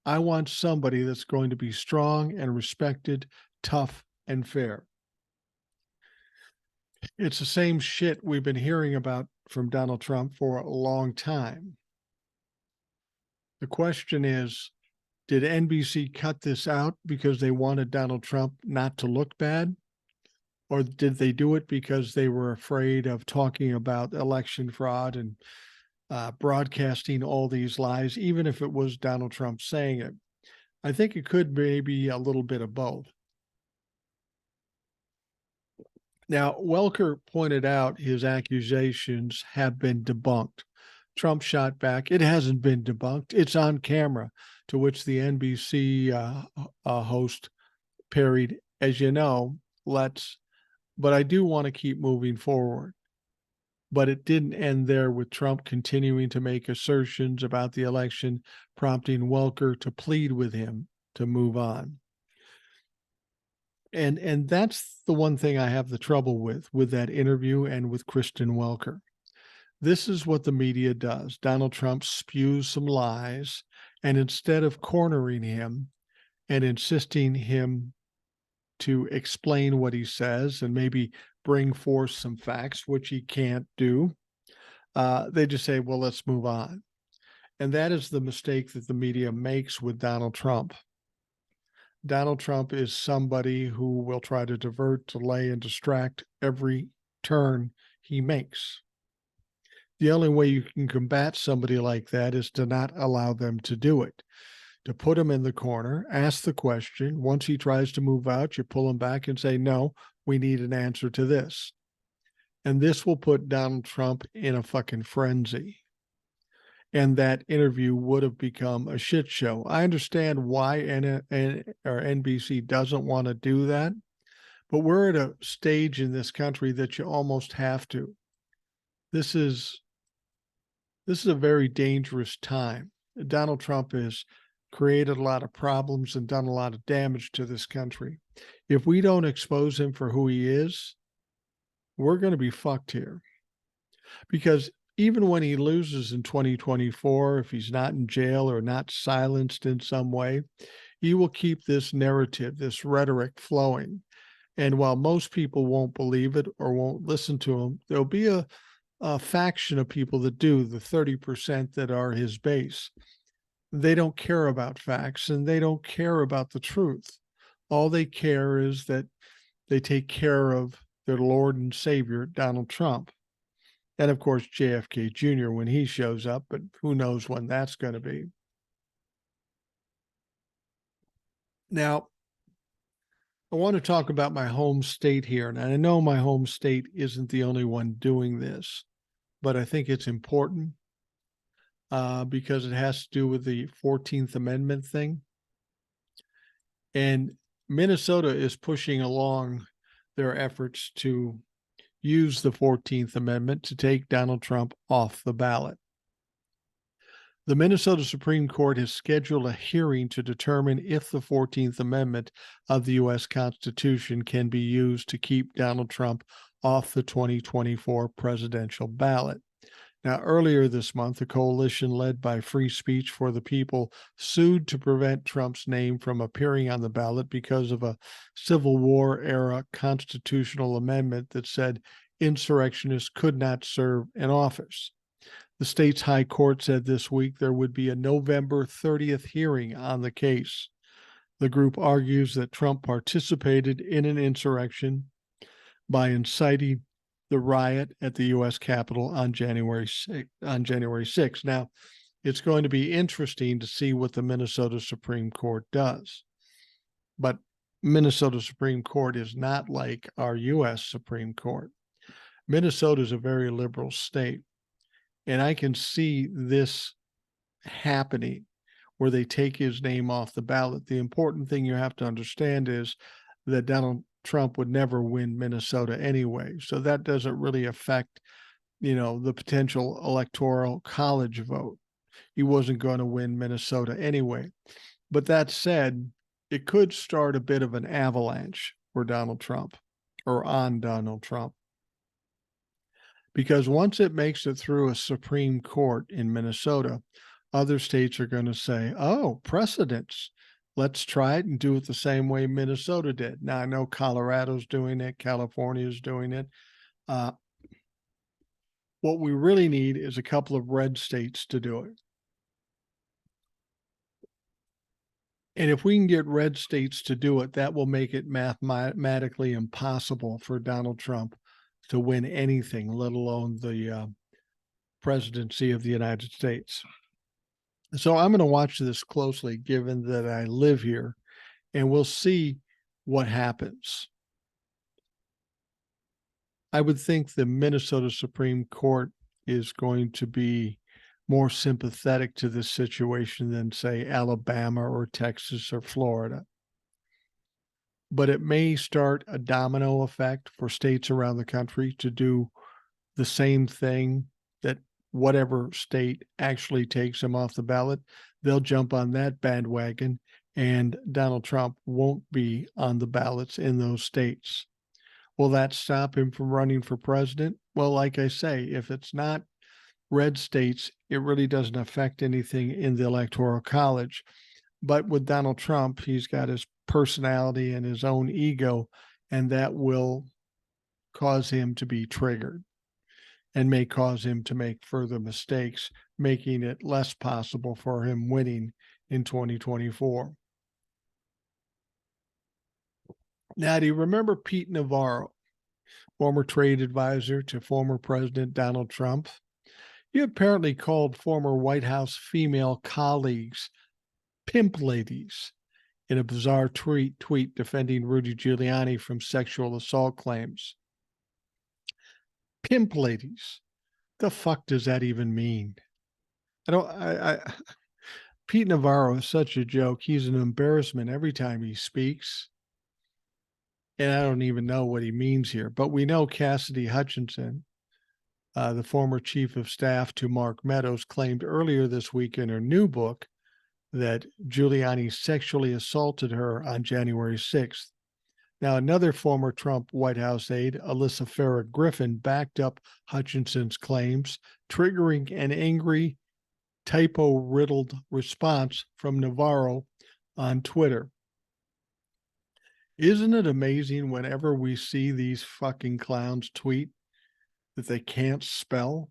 I want somebody that's going to be strong and respected, tough and fair. It's the same shit we've been hearing about from Donald Trump for a long time. The question is, did NBC cut this out because they wanted Donald Trump not to look bad? Or did they do it because they were afraid of talking about election fraud and broadcasting all these lies, even if it was Donald Trump saying it? I think it could maybe a little bit of both. Now, Welker pointed out his accusations have been debunked. Trump shot back, it hasn't been debunked. It's on camera, to which the NBC host parried, as you know, but I do want to keep moving forward. But it didn't end there, with Trump continuing to make assertions about the election, prompting Welker to plead with him to move on. And that's the one thing I have the trouble with that interview and with Kristen Welker. This is what the media does. Donald Trump spews some lies, and instead of cornering him and insisting him to explain what he says and maybe bring forth some facts, which he can't do, they just say, well, let's move on. And that is the mistake that the media makes with Donald Trump. Donald Trump is somebody who will try to divert, delay, and distract every turn he makes. The only way you can combat somebody like that is to not allow them to do it, to put him in the corner, ask the question. Once he tries to move out, you pull him back and say, no, we need an answer to this. And this will put Donald Trump in a fucking frenzy. And that interview would have become a shit show. I understand why NBC doesn't want to do that, but we're at a stage in this country that you almost have to. This is a very dangerous time. Donald Trump has created a lot of problems and done a lot of damage to this country. If we don't expose him for who he is, we're going to be fucked here. Because even when he loses in 2024, if he's not in jail or not silenced in some way, he will keep this narrative, this rhetoric flowing. And while most people won't believe it or won't listen to him, there'll be a faction of people that do, the 30% that are his base. They don't care about facts and they don't care about the truth. All they care is that they take care of their Lord and Savior, Donald Trump. And of course, JFK Jr. when he shows up, but who knows when that's going to be. Now, I want to talk about my home state here. And I know my home state isn't the only one doing this, but I think it's important because it has to do with the 14th Amendment thing. And Minnesota is pushing along their efforts to use the 14th Amendment to take Donald Trump off the ballot. The Minnesota Supreme Court has scheduled a hearing to determine if the 14th Amendment of the U.S. Constitution can be used to keep Donald Trump off the 2024 presidential ballot. Now, earlier this month, a coalition led by Free Speech for the People sued to prevent Trump's name from appearing on the ballot because of a Civil War era constitutional amendment that said insurrectionists could not serve in office. The state's high court said this week there would be a November 30th hearing on the case. The group argues that Trump participated in an insurrection by inciting the riot at the U.S. Capitol on January 6th. Now, it's going to be interesting to see what the Minnesota Supreme Court does. But Minnesota Supreme Court is not like our U.S. Supreme Court. Minnesota is a very liberal state. And I can see this happening where they take his name off the ballot. The important thing you have to understand is that Donald Trump would never win Minnesota anyway. So that doesn't really affect, the potential electoral college vote. He wasn't going to win Minnesota anyway. But that said, it could start a bit of an avalanche for Donald Trump or on Donald Trump. Because once it makes it through a Supreme Court in Minnesota, other states are going to say, oh, precedents. Let's try it and do it the same way Minnesota did. Now, I know Colorado's doing it. California's doing it. What we really need is a couple of red states to do it. And if we can get red states to do it, that will make it mathematically impossible for Donald Trump to win anything, let alone the presidency of the United States. So I'm going to watch this closely, given that I live here, and we'll see what happens. I would think the Minnesota Supreme Court is going to be more sympathetic to this situation than, say, Alabama or Texas or Florida. But it may start a domino effect for states around the country to do the same thing, that whatever state actually takes him off the ballot, they'll jump on that bandwagon and Donald Trump won't be on the ballots in those states. Will that stop him from running for president? Well, like I say, if it's not red states, it really doesn't affect anything in the Electoral College. But with Donald Trump, he's got his personality and his own ego, and that will cause him to be triggered and may cause him to make further mistakes, making it less possible for him winning in 2024. Now, do you remember Pete Navarro, former trade advisor to former President Donald Trump? He apparently called former White House female colleagues pimp ladies in a bizarre tweet defending Rudy Giuliani from sexual assault claims. Pimp ladies. The fuck does that even mean? Pete Navarro is such a joke. He's an embarrassment every time he speaks. And I don't even know what he means here. But we know Cassidy Hutchinson, the former chief of staff to Mark Meadows, claimed earlier this week in her new book that Giuliani sexually assaulted her on January 6th. Now, another former Trump White House aide, Alyssa Farah Griffin, backed up Hutchinson's claims, triggering an angry, typo-riddled response from Navarro on Twitter. Isn't it amazing whenever we see these fucking clowns tweet that they can't spell?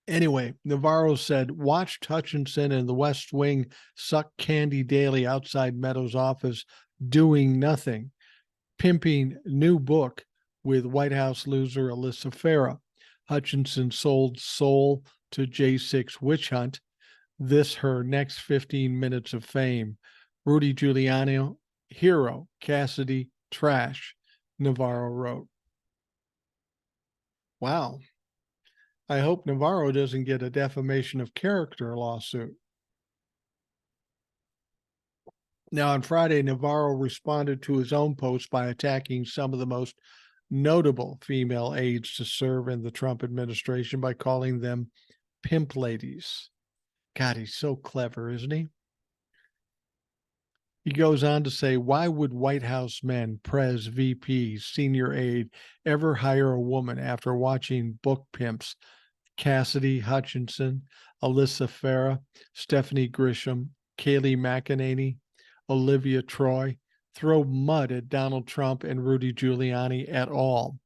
Anyway, Navarro said, watched Hutchinson and the West Wing suck candy daily outside Meadows' office, doing nothing. Pimping new book with White House loser Alyssa Farah. Hutchinson sold soul to J6 witch hunt. This her next 15 minutes of fame. Rudy Giuliani, hero. Cassidy, trash. Navarro wrote. Wow. I hope Navarro doesn't get a defamation of character lawsuit. Now, on Friday, Navarro responded to his own post by attacking some of the most notable female aides to serve in the Trump administration by calling them pimp ladies. God, he's so clever, isn't he? He goes on to say, why would White House men, pres, VPs, senior aide ever hire a woman after watching book pimps Cassidy Hutchinson, Alyssa Farah, Stephanie Grisham, Kayleigh McEnany, Olivia Troy throw mud at Donald Trump and Rudy Giuliani at all?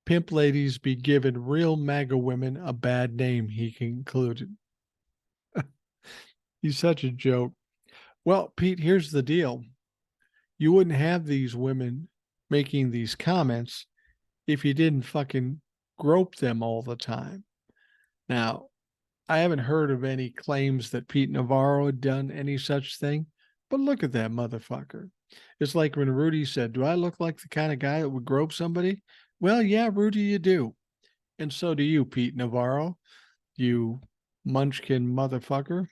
Pimp ladies be given real MAGA women a bad name, he concluded. He's such a joke. Well, Pete, here's the deal. You wouldn't have these women making these comments if you didn't fucking grope them all the time. Now, I haven't heard of any claims that Pete Navarro had done any such thing, but look at that motherfucker. It's like when Rudy said, do I look like the kind of guy that would grope somebody? Well, yeah, Rudy, you do. And so do you, Pete Navarro, you munchkin motherfucker.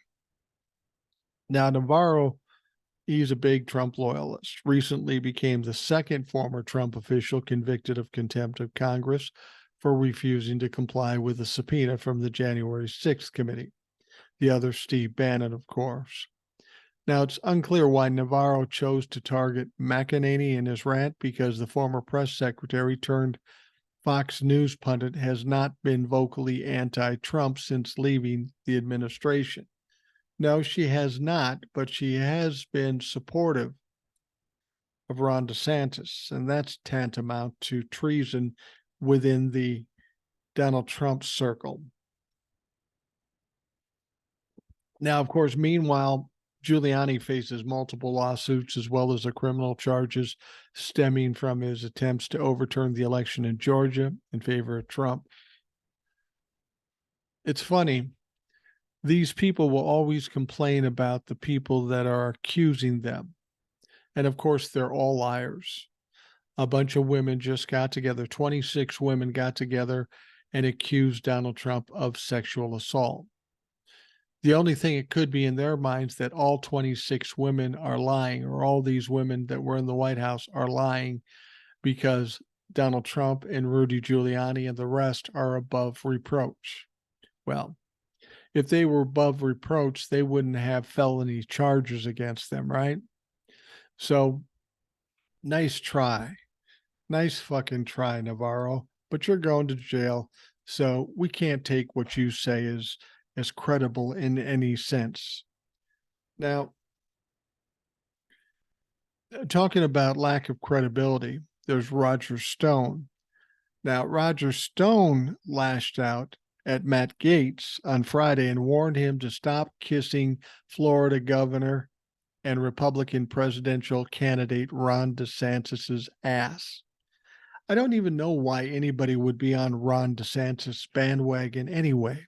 Now, Navarro, he's a big Trump loyalist, recently became the second former Trump official convicted of contempt of Congress for refusing to comply with a subpoena from the January 6th committee. The other, Steve Bannon, of course. Now, it's unclear why Navarro chose to target McEnany in his rant because the former press secretary turned Fox News pundit has not been vocally anti-Trump since leaving the administration. No, she has not, but she has been supportive of Ron DeSantis, and that's tantamount to treason within the Donald Trump circle. Now, of course, meanwhile, Giuliani faces multiple lawsuits as well as criminal charges stemming from his attempts to overturn the election in Georgia in favor of Trump. It's funny. These people will always complain about the people that are accusing them. And of course, they're all liars. A bunch of women just got together, 26 women got together and accused Donald Trump of sexual assault. The only thing it could be in their minds that all 26 women are lying, or all these women that were in the White House are lying because Donald Trump and Rudy Giuliani and the rest are above reproach. Well, if they were above reproach, they wouldn't have felony charges against them, right? So, nice try. Nice fucking try, Navarro. But you're going to jail, so we can't take what you say as credible in any sense. Now, talking about lack of credibility, there's Roger Stone. Now, Roger Stone lashed out at Matt Gaetz on Friday and warned him to stop kissing Florida Governor and Republican presidential candidate Ron DeSantis's ass. I don't even know why anybody would be on Ron DeSantis' bandwagon anyway.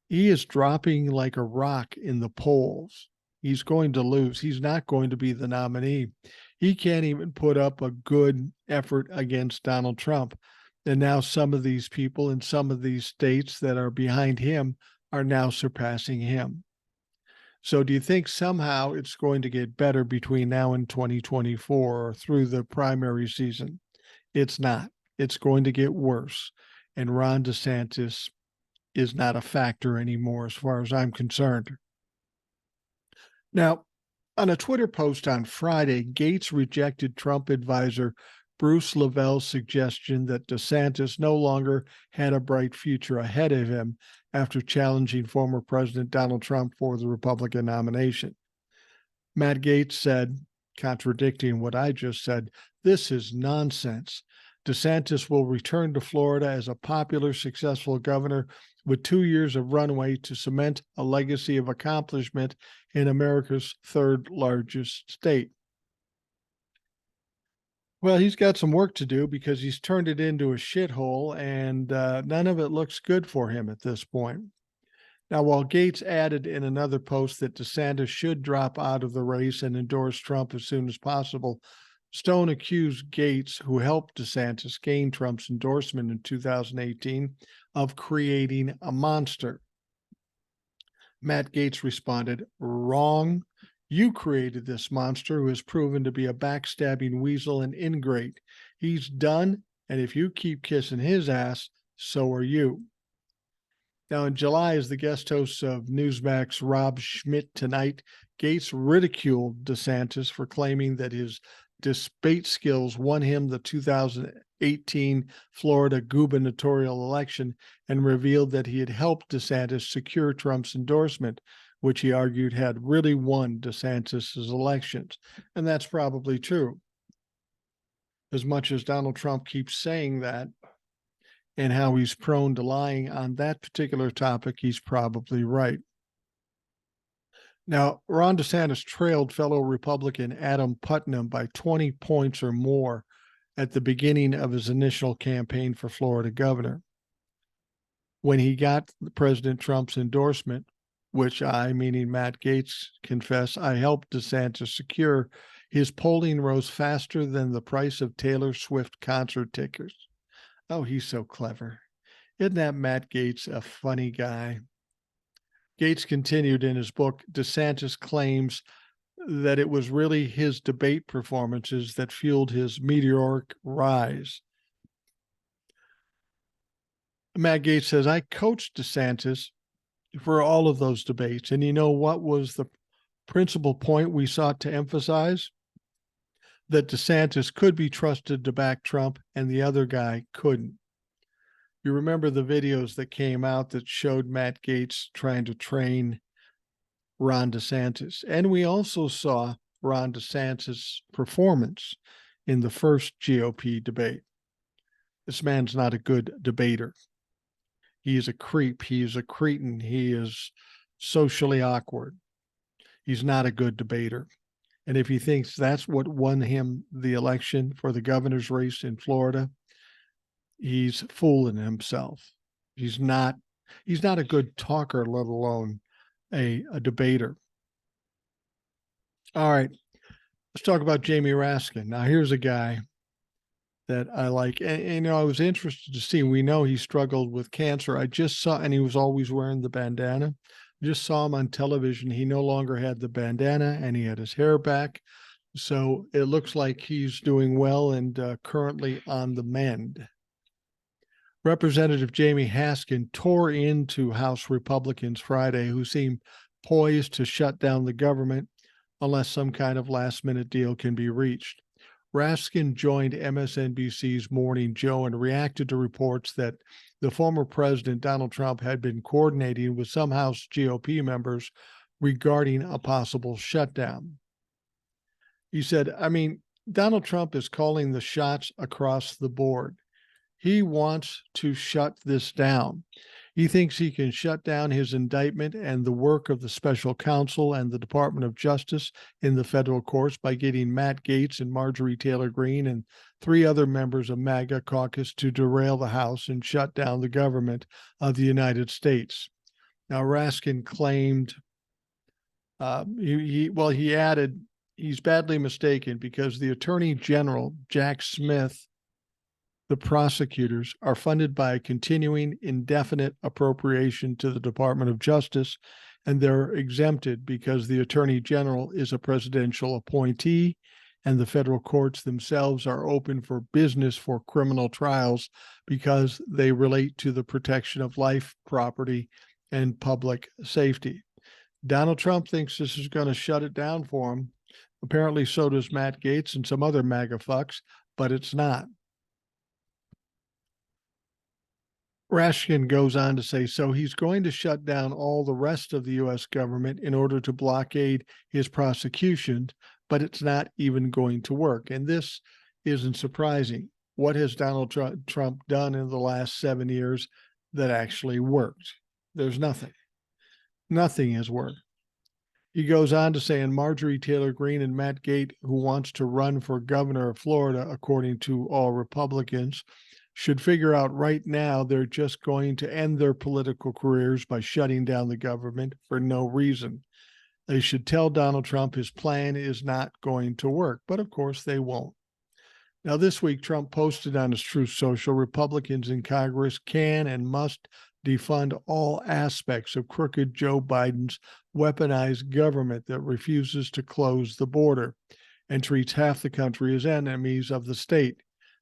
He is dropping like a rock in the polls. He's going to lose. He's not going to be the nominee. He can't even put up a good effort against Donald Trump. And now some of these people in some of these states that are behind him are now surpassing him. So do you think somehow it's going to get better between now and 2024 or through the primary season? It's not. It's going to get worse. And Ron DeSantis is not a factor anymore as far as I'm concerned. Now, on a Twitter post on Friday, Gates rejected Trump advisor Bruce Lavelle's suggestion that DeSantis no longer had a bright future ahead of him after challenging former President Donald Trump for the Republican nomination. Matt Gaetz said, contradicting what I just said, "This is nonsense. DeSantis will return to Florida as a popular, successful governor with 2 years of runway to cement a legacy of accomplishment in America's third largest state." Well, he's got some work to do because he's turned it into a shithole, and none of it looks good for him at this point. Now, while Gates added in another post that DeSantis should drop out of the race and endorse Trump as soon as possible, Stone accused Gates, who helped DeSantis gain Trump's endorsement in 2018, of creating a monster. Matt Gaetz responded, "Wrong. You created this monster who has proven to be a backstabbing weasel and ingrate. He's done, and if you keep kissing his ass, so are you." Now, in July, as the guest host of Newsmax Rob Schmidt Tonight, Gates ridiculed DeSantis for claiming that his debate skills won him the 2018 Florida gubernatorial election and revealed that he had helped DeSantis secure Trump's endorsement, which he argued had really won DeSantis's elections. And that's probably true. As much as Donald Trump keeps saying that and how he's prone to lying on that particular topic, he's probably right. Now, Ron DeSantis trailed fellow Republican Adam Putnam by 20 points or more at the beginning of his initial campaign for Florida governor. When he got President Trump's endorsement, which I, meaning Matt Gaetz, confess I helped DeSantis secure, his polling rose faster than the price of Taylor Swift concert tickets. Oh, he's so clever. Isn't that Matt Gaetz a funny guy? Gates continued in his book, DeSantis claims that it was really his debate performances that fueled his meteoric rise. Matt Gaetz says, "I coached DeSantis for all of those debates. And you know what was the principal point we sought to emphasize? That DeSantis could be trusted to back Trump and the other guy couldn't." You remember the videos that came out that showed Matt Gaetz trying to train Ron DeSantis. And we also saw Ron DeSantis' performance in the first GOP debate. This man's not a good debater. He is a creep. He is a cretin. He is socially awkward. He's not a good debater. And if he thinks that's what won him the election for the governor's race in Florida, he's fooling himself. He's not a good talker, let alone a debater. All right, let's talk about Jamie Raskin. Now, here's a guy that I like. And I was interested to see, we know he struggled with cancer. I just saw, and he was always wearing the bandana. I just saw him on television. He no longer had the bandana and he had his hair back. So it looks like he's doing well and currently on the mend. Representative Jamie Raskin tore into House Republicans Friday, who seem poised to shut down the government unless some kind of last-minute deal can be reached. Raskin joined MSNBC's Morning Joe and reacted to reports that the former president, Donald Trump, had been coordinating with some House GOP members regarding a possible shutdown. He said, Donald Trump is calling the shots across the board. He wants to shut this down. He thinks he can shut down his indictment and the work of the special counsel and the Department of Justice in the federal courts by getting Matt Gaetz and Marjorie Taylor Greene and 3 other members of MAGA caucus to derail the House and shut down the government of the United States. Now, Raskin claimed, he added, he's badly mistaken because the Attorney General, Jack Smith, the prosecutors are funded by a continuing indefinite appropriation to the Department of Justice, and they're exempted because the Attorney General is a presidential appointee, and the federal courts themselves are open for business for criminal trials because they relate to the protection of life, property, and public safety. Donald Trump thinks this is going to shut it down for him. Apparently, so does Matt Gaetz and some other MAGA fucks, but it's not. Raskin goes on to say, so he's going to shut down all the rest of the U.S. government in order to blockade his prosecution, but it's not even going to work. And this isn't surprising. What has Donald Trump done in the last 7 years that actually worked? There's nothing. Nothing has worked. He goes on to say, and Marjorie Taylor Greene and Matt Gaetz, who wants to run for governor of Florida, according to all Republicans, should figure out right now they're just going to end their political careers by shutting down the government for no reason. They should tell Donald Trump his plan is not going to work, but of course they won't. Now, this week, Trump posted on his Truth Social, Republicans in Congress can and must defund all aspects of crooked Joe Biden's weaponized government that refuses to close the border and treats half the country as enemies of the state.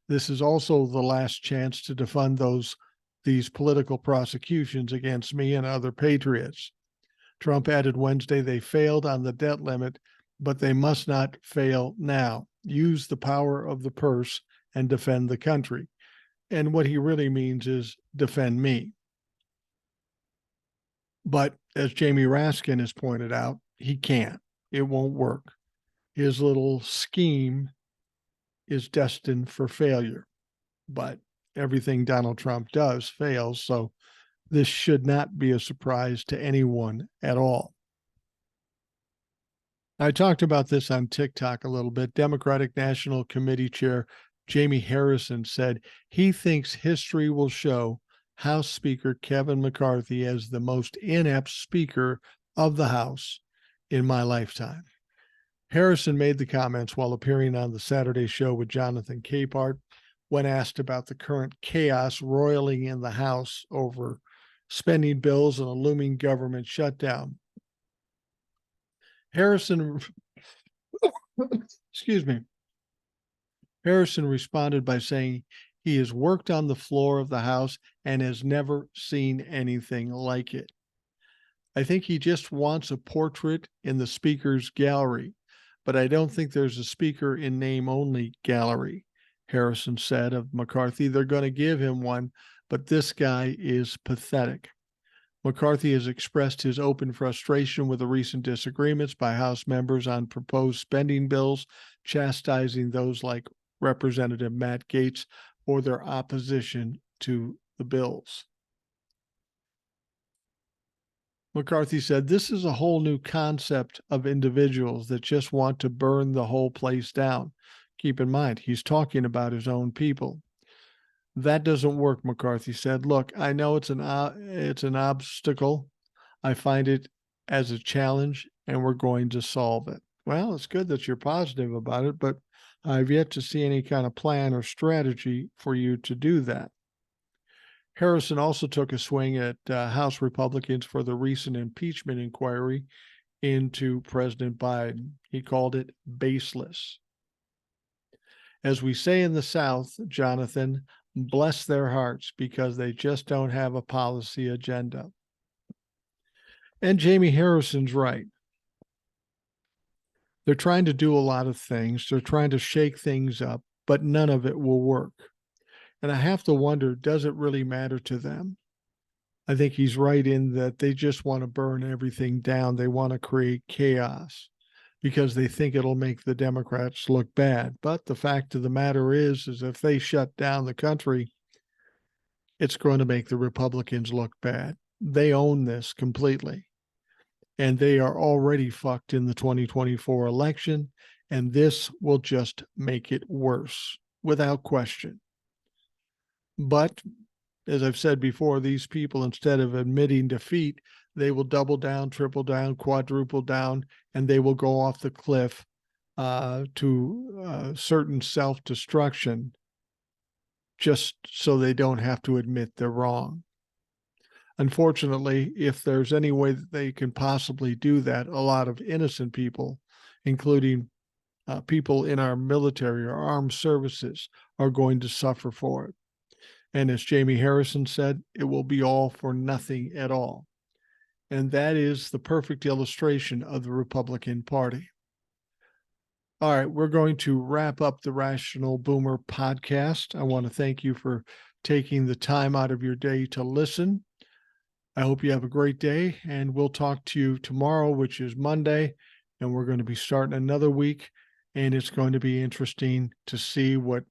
This is also the last chance to defund these political prosecutions against me and other patriots. Trump added Wednesday they failed on the debt limit, but they must not fail now. Use the power of the purse and defend the country. And what he really means is defend me. But as Jamie Raskin has pointed out, he can't. It won't work. His little scheme is destined for failure. But everything Donald Trump does fails, so this should not be a surprise to anyone at all. I talked about this on TikTok a little bit. Democratic National Committee Chair Jamie Harrison said he thinks history will show House Speaker Kevin McCarthy as the most inept Speaker of the House in my lifetime. Harrison made the comments while appearing on the Saturday Show with Jonathan Capehart when asked about the current chaos roiling in the House over spending bills and a looming government shutdown. Harrison responded by saying he has worked on the floor of the House and has never seen anything like it. I think he just wants a portrait in the Speaker's gallery, but I don't think there's a Speaker in name only gallery, Harrison said of McCarthy. They're going to give him one, but this guy is pathetic. McCarthy has expressed his open frustration with the recent disagreements by House members on proposed spending bills, chastising those like Representative Matt Gaetz for their opposition to the bills. McCarthy said, this is a whole new concept of individuals that just want to burn the whole place down. Keep in mind, he's talking about his own people. That doesn't work, McCarthy said. Look, I know it's an obstacle. I find it as a challenge, and we're going to solve it. Well, it's good that you're positive about it, but I've yet to see any kind of plan or strategy for you to do that. Harrison also took a swing at House Republicans for the recent impeachment inquiry into President Biden. He called it baseless. As we say in the South, Jonathan, bless their hearts because they just don't have a policy agenda. And Jamie Harrison's right. They're trying to do a lot of things. They're trying to shake things up, but none of it will work. And I have to wonder, does it really matter to them? I think he's right in that they just want to burn everything down. They want to create chaos because they think it'll make the Democrats look bad. But the fact of the matter is if they shut down the country, it's going to make the Republicans look bad. They own this completely. And they are already fucked in the 2024 election. And this will just make it worse without question. But as I've said before, these people, instead of admitting defeat, they will double down, triple down, quadruple down, and they will go off the cliff to certain self-destruction just so they don't have to admit they're wrong. Unfortunately, if there's any way that they can possibly do that, a lot of innocent people, including people in our military or armed services, are going to suffer for it. And as Jamie Harrison said, it will be all for nothing at all. And that is the perfect illustration of the Republican Party. All right, we're going to wrap up the Rational Boomer podcast. I want to thank you for taking the time out of your day to listen. I hope you have a great day, and we'll talk to you tomorrow, which is Monday, and we're going to be starting another week, and it's going to be interesting to see what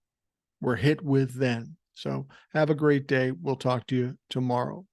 we're hit with then. So have a great day. We'll talk to you tomorrow.